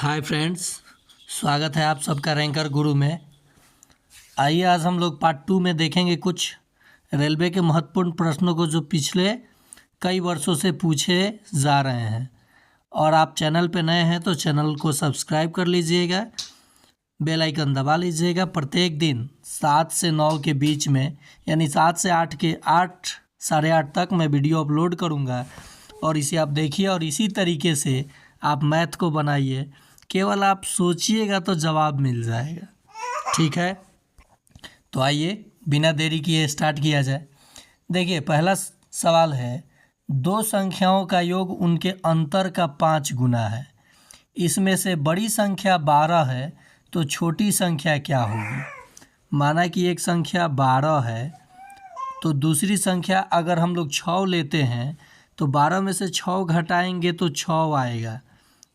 Hi friends, स्वागत है आप सबका रैंकर गुरु में। आइए आज हम लोग पार्ट 2 में देखेंगे कुछ रेलवे के महत्वपूर्ण प्रश्नों को जो पिछले कई वर्षों से पूछे जा रहे हैं। और आप चैनल पे नए हैं तो चैनल को सब्सक्राइब कर लीजिएगा, बेल आइकन दबा लीजिएगा। प्रत्येक दिन 7 से 9 के बीच में यानी 7 से 8 के 8 साढ़े 8 तक मैं वीडियो अपलोड करूँगा और इसे आप देखिए और इसी तरीके से आप मैथ को बनाइए। केवल आप सोचिएगा तो जवाब मिल जाएगा, ठीक है। तो आइए बिना देरी किए स्टार्ट किया जाए। देखिए पहला सवाल है, दो संख्याओं का योग उनके अंतर का 5 गुना है। इसमें से बड़ी संख्या 12 है तो छोटी संख्या क्या होगी। माना कि एक संख्या 12 है तो दूसरी संख्या अगर हम लोग 6 लेते हैं तो 12 में से 6 घटाएंगे तो 6 आएगा,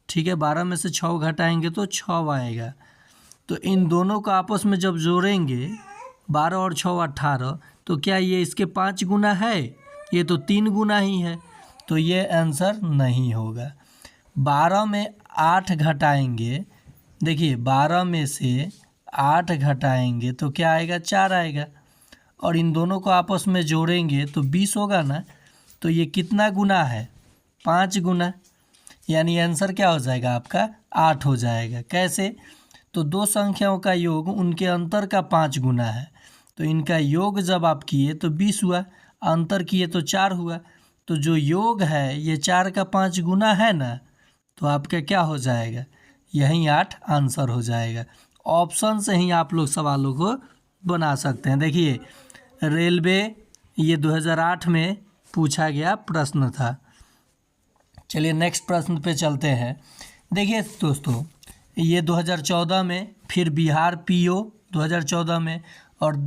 ठीक है। 12 में से 6 घटाएंगे तो 6 आएगा। तो इन दोनों को आपस में जब जोड़ेंगे 12 और 6 18, तो क्या ये इसके 5 गुना है? ये तो 3 गुना ही है, तो ये आंसर नहीं होगा। 12 में 8 घटाएंगे, देखिए 12 में से 8 घटाएंगे तो क्या आएगा? 4 आएगा। और इन दोनों को आपस में जोड़ेंगे तो 20 होगा ना। तो ये कितना गुना है? 5 गुना। यानी आंसर क्या हो जाएगा आपका? 8 हो जाएगा। कैसे? तो दो संख्याओं का योग उनके अंतर का 5 गुना है, तो इनका योग जब आप किए तो 20 हुआ, अंतर किए तो 4 हुआ। तो जो योग है ये 4 का 5 गुना है ना, तो आपका क्या हो जाएगा? यही 8 आंसर हो जाएगा। ऑप्शन से ही आप लोग सवालों को बना सकते हैं। देखिए रेलवे ये 2008 में पूछा गया प्रश्न था। चलिए नेक्स्ट प्रश्न पे चलते हैं। देखिए दोस्तों, ये 2014 में, फिर बिहार पीओ 2014 में और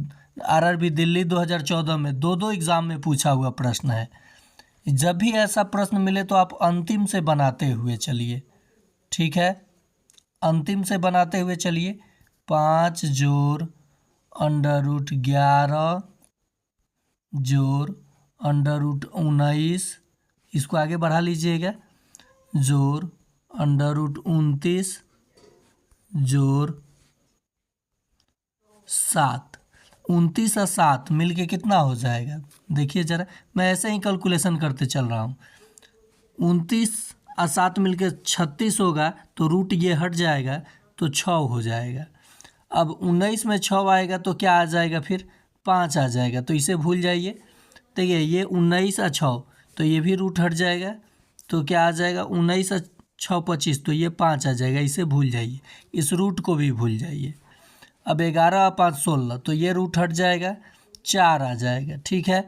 आरआरबी दिल्ली 2014 में दो एग्ज़ाम में पूछा हुआ प्रश्न है। जब भी ऐसा प्रश्न मिले तो आप अंतिम से बनाते हुए चलिए, ठीक है। अंतिम से बनाते हुए चलिए। 5 जोड़ √11 जोड़ √19, इसको आगे बढ़ा लीजिएगा, जोड़ √29 जोड़ 7। 29 और 7 मिल के कितना हो जाएगा? देखिए ज़रा, मैं ऐसे ही कैलकुलेशन करते चल रहा हूँ। 29 और 7 मिल के 36 होगा, तो रूट ये हट जाएगा तो 6 हो जाएगा। अब 19 में 6 आएगा तो क्या आ जाएगा? फिर 5 आ जाएगा, तो इसे भूल जाइए। देखिए ये 19 और 6, तो ये भी रूट हट जाएगा, तो क्या आ जाएगा? 19 और 6 25, तो ये 5 आ जाएगा, इसे भूल जाइए। इस रूट को भी भूल जाइए। अब 11 और 5 16, तो ये रूट हट जाएगा, 4 आ जाएगा, ठीक है।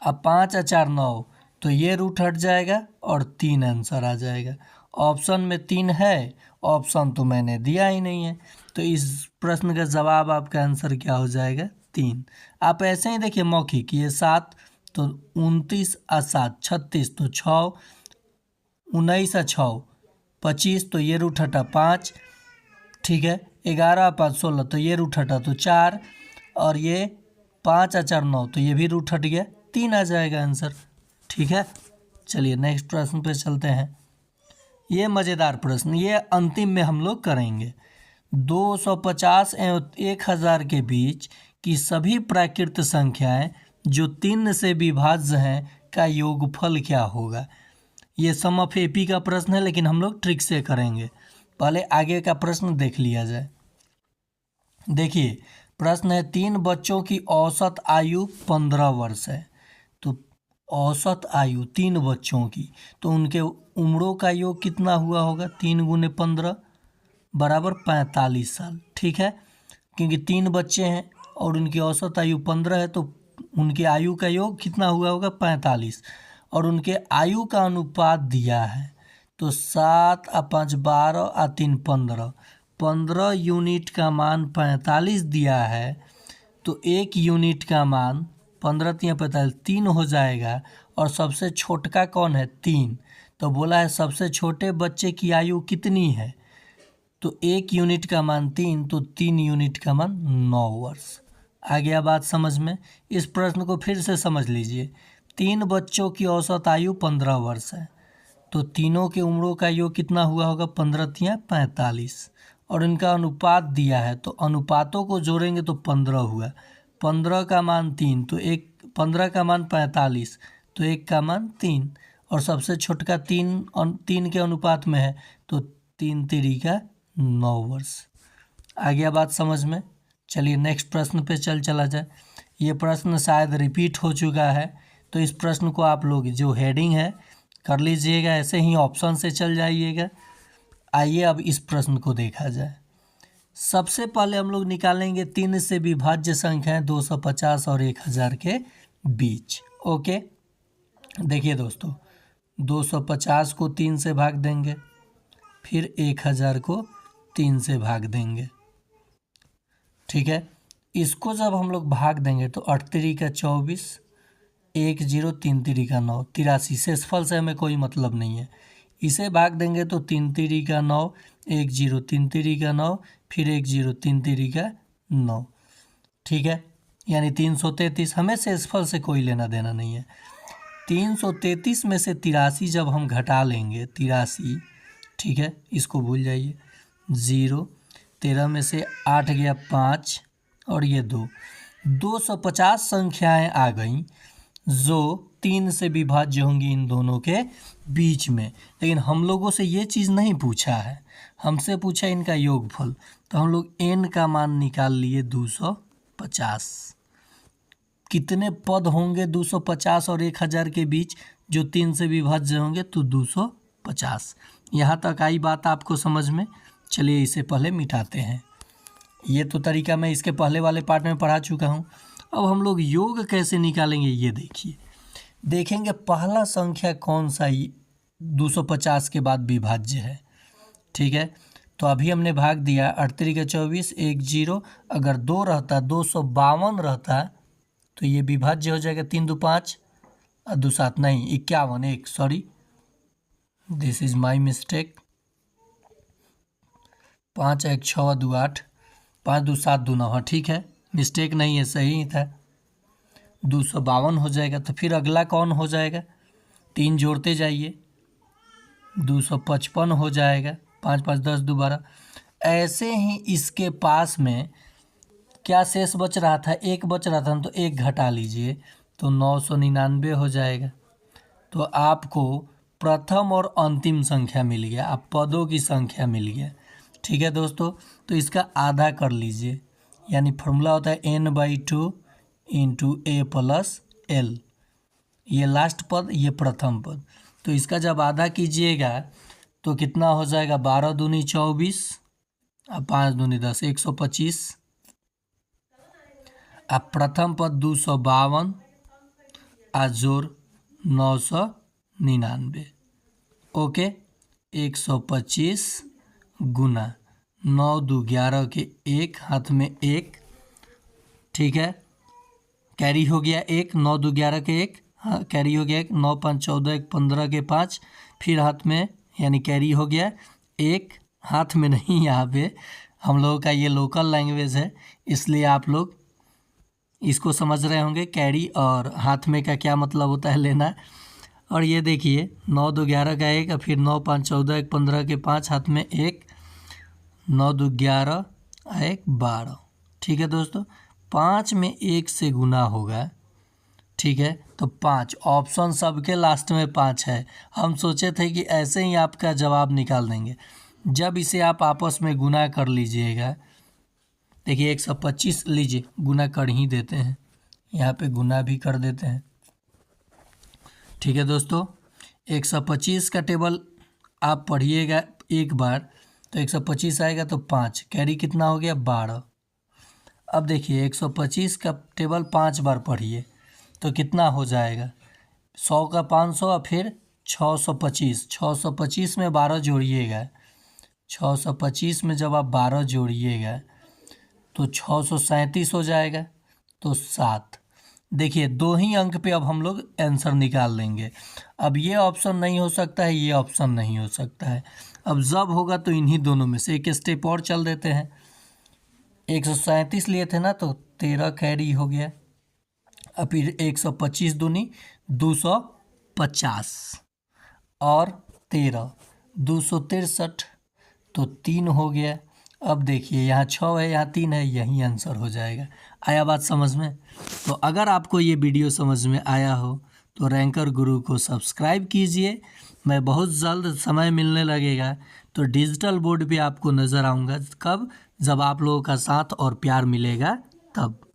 अब 5 और 4 9, तो ये रूट हट जाएगा और 3 आंसर आ जाएगा। ऑप्शन में 3 है, ऑप्शन तो मैंने दिया ही नहीं है, तो इस प्रश्न का जवाब आपका आंसर क्या हो जाएगा? 3। आप ऐसे ही देखिए मौखिक, ये 7 तो 29 और 7 36, तो 6, 19 और 6 25, तो ये रूट हटा 5, ठीक है। 11 और 5 16, तो ये रूट हटा तो 4, और ये 5 और 4 9, तो ये भी रूट हट गया, 3 आ जाएगा आंसर, ठीक है। चलिए नेक्स्ट प्रश्न पे चलते हैं। ये मज़ेदार प्रश्न, ये अंतिम में हम लोग करेंगे। 250 एवं 1000 के बीच की सभी प्राकृत संख्याएं जो 3 से विभाज्य हैं का योगफल क्या होगा। ये सम ऑफ एपी का प्रश्न है, लेकिन हम लोग ट्रिक से करेंगे। पहले आगे का प्रश्न देख लिया जाए। देखिए प्रश्न है, 3 बच्चों की औसत आयु 15 वर्ष है। तो औसत आयु 3 बच्चों की, तो उनके उम्रों का योग कितना हुआ होगा? 3 × 15 बराबर 45 साल, ठीक है। क्योंकि 3 बच्चे हैं और उनकी औसत आयु 15 है, तो उनकी आयु का योग कितना हुआ होगा? 45। और उनके आयु का अनुपात दिया है, तो 7 और 5 12 और 3 15, 15 यूनिट का मान 45 दिया है, तो 1 यूनिट का मान 15 × 45 3 हो जाएगा। और सबसे छोटका कौन है? 3। तो बोला है सबसे छोटे बच्चे की आयु कितनी है, तो 1 यूनिट का मान 3, तो 3 यूनिट का मान 9 वर्ष। आ गया बात समझ में? इस प्रश्न को फिर से समझ लीजिए। 3 बच्चों की औसत आयु 15 वर्ष है, तो तीनों के उम्रों का योग कितना हुआ होगा, 15 तिया 45, और इनका अनुपात दिया है तो अनुपातों को जोड़ेंगे तो 15 हुआ, 15 का मान 3 तो 15 का मान 45 तो 1 का मान 3, और सबसे छोटका 3 के अनुपात में है तो 3 तिरी का 9 वर्ष। आ गया बात समझ में। चलिए नेक्स्ट प्रश्न पे चला जाए। ये प्रश्न शायद रिपीट हो चुका है, तो इस प्रश्न को आप लोग जो हेडिंग है कर लीजिएगा, ऐसे ही ऑप्शन से चल जाइएगा। आइए अब इस प्रश्न को देखा जाए। सबसे पहले हम लोग निकालेंगे 3 से विभाज्य संख्याएं 250 और 1000 के बीच। ओके, देखिए दोस्तों, 250 को 3 से भाग देंगे, फिर 1000 को 3 से भाग देंगे। ठीक है, इसको जब हम लोग भाग देंगे तो 8 तिरी का 24, 1 0 3 तिरी का 9, 83। शेषफल से हमें कोई मतलब नहीं है। इसे भाग देंगे तो 3 तिरी का 9, 1 0 3 तिरी का 9, फिर 1 0 3 तिरी का 9। ठीक है, यानी 333। हमें शेषफल से कोई लेना देना नहीं है। 333 में से 83 जब हम घटा लेंगे, 83, ठीक है, इसको भूल जाइए, 0, 13 में से 8 गया 5 और ये 2, 250 संख्याएं आ गईं जो 3 से विभाज्य होंगी इन दोनों के बीच में। लेकिन हम लोगों से ये चीज़ नहीं पूछा है, हमसे पूछा इनका योगफल, तो हम लोग n का मान निकाल लिए 250। कितने पद होंगे 250 और 1000 के बीच जो 3 से विभाज्य होंगे, तो 250। यहाँ तक आई बात आपको समझ में। चलिए इसे पहले मिटाते हैं। ये तो तरीका मैं इसके पहले वाले पार्ट में पढ़ा चुका हूँ। अब हम लोग योग कैसे निकालेंगे ये देखिए। देखेंगे पहला संख्या कौन सा 250 के बाद विभाज्य है। ठीक है, तो अभी हमने भाग दिया, 8 तिरी का 24, 1 0, अगर 2 रहता 252 रहता तो ये विभाज्य हो जाएगा। 3 2 5 और 2 7 नहीं 51, 1 sorry, this is my mistake. 5 1 6 2 8, 5 2 7 2 9, हाँ ठीक है, मिस्टेक नहीं है, सही ही था। 252 हो जाएगा। तो फिर अगला कौन हो जाएगा, 3 जोड़ते जाइए, 255 हो जाएगा। 5 5 10 2 12। ऐसे ही इसके पास में क्या शेष बच रहा था, 1 बच रहा था, तो 1 घटा लीजिए तो 999 हो जाएगा। तो आपको प्रथम और अंतिम संख्या मिल गया, आप पदों की संख्या मिल गया। ठीक है दोस्तों, तो इसका आधा कर लीजिए, यानी फॉर्मूला होता है n/2 into a plus l। ये लास्ट पद, ये प्रथम पद, तो इसका जब आधा कीजिएगा तो कितना हो जाएगा, 12 दूनी 24 और 5 दूनी 10, 125। अब प्रथम पद 252 और जोड़ 999। ओके, 125 गुना 9 2 11 के 1, हाथ में 1, ठीक है, कैरी हो गया 1, 9 2 11 के 1, हाँ कैरी हो गया 1, 9 5 14, 1 15 के 5, फिर हाथ में, यानी कैरी हो गया 1, हाथ में नहीं, यहाँ पे हम लोगों का ये लोकल लैंग्वेज है इसलिए आप लोग इसको समझ रहे होंगे, कैरी और हाथ में का क्या मतलब होता है लेना। और ये देखिए 9 2 11 का 1, फिर 9 5 14, 1 15 के 5, हाथ में 1, 9 2 11, 1 12। ठीक है दोस्तों, 5 में 1 से गुना होगा। ठीक है, तो 5 ऑप्शन सबके लास्ट में 5 है। हम सोचे थे कि ऐसे ही आपका जवाब निकाल देंगे। जब इसे आप आपस में गुना कर लीजिएगा, देखिए 125 लीजिए, गुना कर ही देते हैं, यहाँ पे गुना भी कर देते हैं। ठीक है दोस्तों, 125 का टेबल आप पढ़िएगा एक बार, तो 125 आएगा तो 5, कैरी कितना हो गया 12। अब देखिए 125 का टेबल 5 बार पढ़िए तो कितना हो जाएगा, 100 का 500 और फिर 625। 625 में 12 जोड़िएगा, 625 में जब आप 12 जोड़िएगा तो 637 हो जाएगा, तो 7। देखिए 2 ही अंक पे अब हम लोग आंसर निकाल लेंगे। अब ये ऑप्शन नहीं हो सकता है, ये ऑप्शन नहीं हो सकता है। अब जब होगा तो इन्हीं दोनों में से एक स्टेप और चल देते हैं। 137 लिए थे ना, तो 13 कैरी हो गया, अब फिर 125 दूनी 250 और 13, 263 तो 3 हो गया। अब देखिए यहाँ 6 है, यहाँ 3 है, यही आंसर हो जाएगा। आया बात समझ में? तो अगर आपको ये वीडियो समझ में आया हो तो रैंकर गुरु को सब्सक्राइब कीजिए। मैं बहुत जल्द समय मिलने लगेगा तो डिजिटल बोर्ड पे आपको नज़र आऊँगा। कब? जब आप लोगों का साथ और प्यार मिलेगा तब।